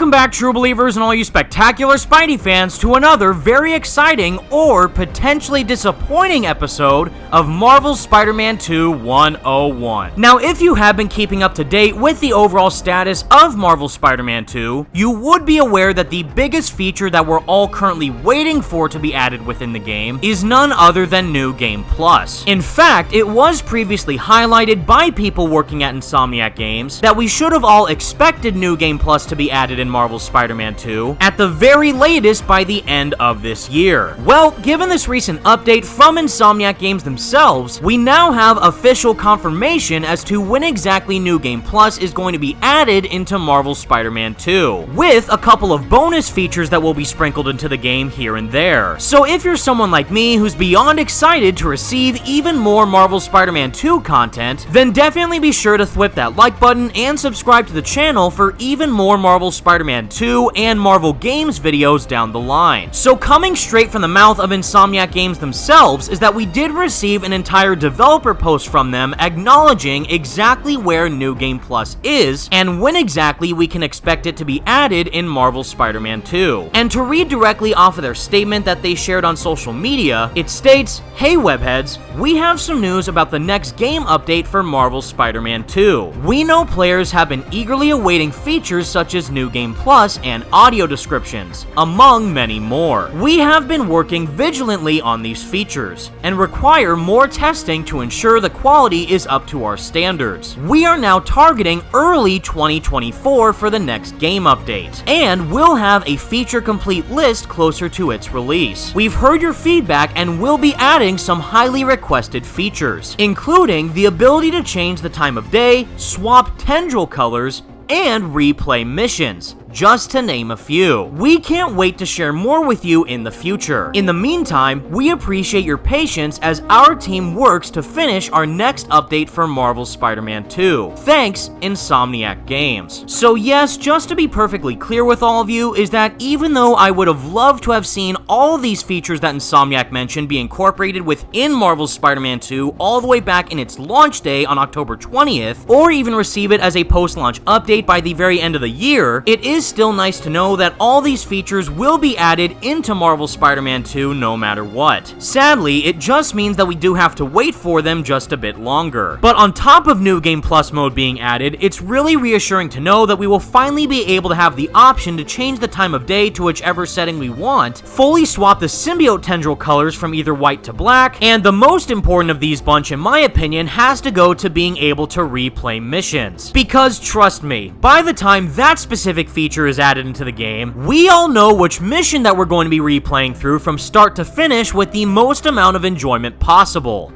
Welcome back, true believers and all you spectacular Spidey fans, to another very exciting or potentially disappointing episode of Marvel's Spider-Man 2 101. Now, if you have been keeping up to date with the overall status of Marvel's Spider-Man 2, you would be aware that the biggest feature that we're all currently waiting for to be added within the game is none other than New Game Plus. In fact, it was previously highlighted by people working at Insomniac Games that we should have all expected New Game Plus to be added in Marvel's Spider-Man 2 at the very latest by the end of this year. Well, given this recent update from Insomniac Games themselves, we now have official confirmation as to when exactly New Game Plus is going to be added into Marvel's Spider-Man 2, with a couple of bonus features that will be sprinkled into the game here and there. So if you're someone like me who's beyond excited to receive even more Marvel's Spider-Man 2 content, then definitely be sure to thwip that like button and subscribe to the channel for even more Marvel's Spider-Man 2 and Marvel Games videos down the line. So coming straight from the mouth of Insomniac Games themselves is that we did receive an entire developer post from them acknowledging exactly where New Game Plus is and when exactly we can expect it to be added in Marvel's Spider-Man 2. And to read directly off of their statement that they shared on social media, it states, "Hey webheads, we have some news about the next game update for Marvel's Spider-Man 2. We know players have been eagerly awaiting features such as New Game Plus and audio descriptions, among many more. We have been working vigilantly on these features, and require more testing to ensure the quality is up to our standards. We are now targeting early 2024 for the next game update, and we'll have a feature-complete list closer to its release. We've heard your feedback and will be adding some highly requested features, including the ability to change the time of day, swap tendril colors, and replay missions, just to name a few. We can't wait to share more with you in the future. In the meantime, we appreciate your patience as our team works to finish our next update for Marvel's Spider-Man 2. Thanks, Insomniac Games." So yes, just to be perfectly clear with all of you, is that even though I would have loved to have seen all of these features that Insomniac mentioned be incorporated within Marvel's Spider-Man 2 all the way back in its launch day on October 20th, or even receive it as a post-launch update by the very end of the year, it is still nice to know that all these features will be added into Marvel's Spider-Man 2 no matter what. Sadly, it just means that we do have to wait for them just a bit longer. But on top of New Game Plus mode being added, it's really reassuring to know that we will finally be able to have the option to change the time of day to whichever setting we want, fully swap the symbiote tendril colors from either white to black, and the most important of these bunch, in my opinion, has to go to being able to replay missions. Because trust me, by the time that specific feature is added into the game, we all know which mission that we're going to be replaying through from start to finish with the most amount of enjoyment possible.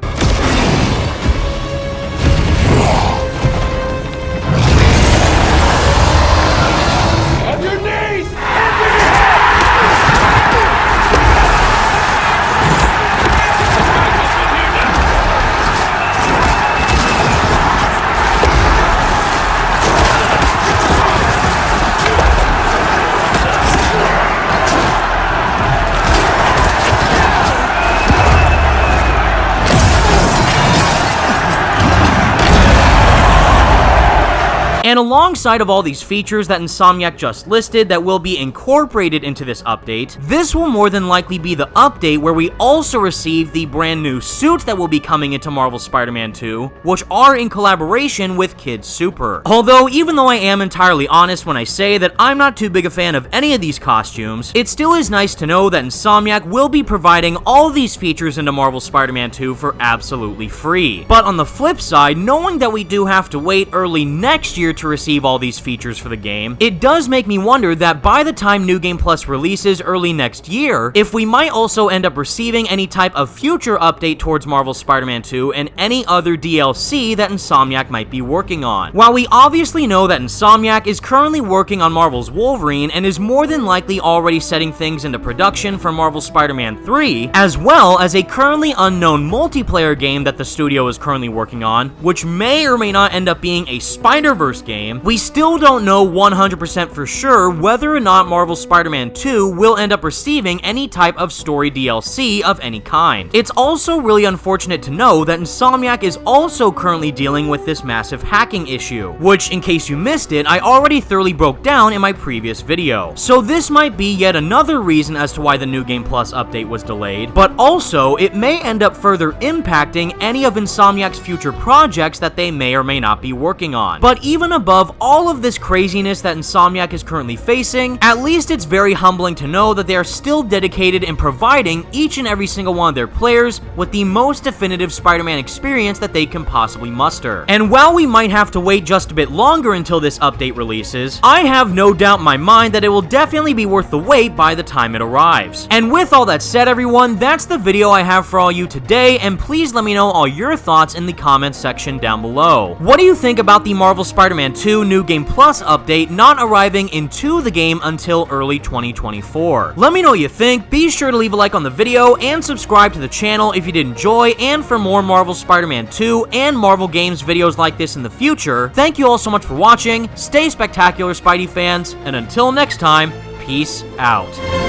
And alongside of all these features that Insomniac just listed that will be incorporated into this update, this will more than likely be the update where we also receive the brand new suits that will be coming into Marvel's Spider-Man 2, which are in collaboration with Kid Super. Although, even though I am entirely honest when I say that I'm not too big a fan of any of these costumes, it still is nice to know that Insomniac will be providing all of these features into Marvel's Spider-Man 2 for absolutely free. But on the flip side, knowing that we do have to wait early next year to receive all these features for the game, it does make me wonder that by the time New Game Plus releases early next year, if we might also end up receiving any type of future update towards Marvel's Spider-Man 2 and any other DLC that Insomniac might be working on. While we obviously know that Insomniac is currently working on Marvel's Wolverine and is more than likely already setting things into production for Marvel's Spider-Man 3, as well as a currently unknown multiplayer game that the studio is currently working on, which may or may not end up being a Spider-Verse game, we still don't know 100% for sure whether or not Marvel's Spider-Man 2 will end up receiving any type of story DLC of any kind. It's also really unfortunate to know that Insomniac is also currently dealing with this massive hacking issue, which, in case you missed it, I already thoroughly broke down in my previous video. So this might be yet another reason as to why the New Game Plus update was delayed, but also it may end up further impacting any of Insomniac's future projects that they may or may not be working on. But even above all of this craziness that Insomniac is currently facing, at least it's very humbling to know that they are still dedicated in providing each and every single one of their players with the most definitive Spider-Man experience that they can possibly muster. And while we might have to wait just a bit longer until this update releases, I have no doubt in my mind that it will definitely be worth the wait by the time it arrives. And with all that said, everyone, that's the video I have for all you today, and please let me know all your thoughts in the comments section down below. What do you think about the Marvel Spider-Man 2 New Game Plus update not arriving into the game until early 2024? Let me know what you think. Be sure to leave a like on the video and subscribe to the channel if you did enjoy, and for more Marvel Spider-Man 2 and Marvel Games videos like this in the future. Thank you all so much for watching. Stay spectacular, Spidey fans, and until next time, peace out.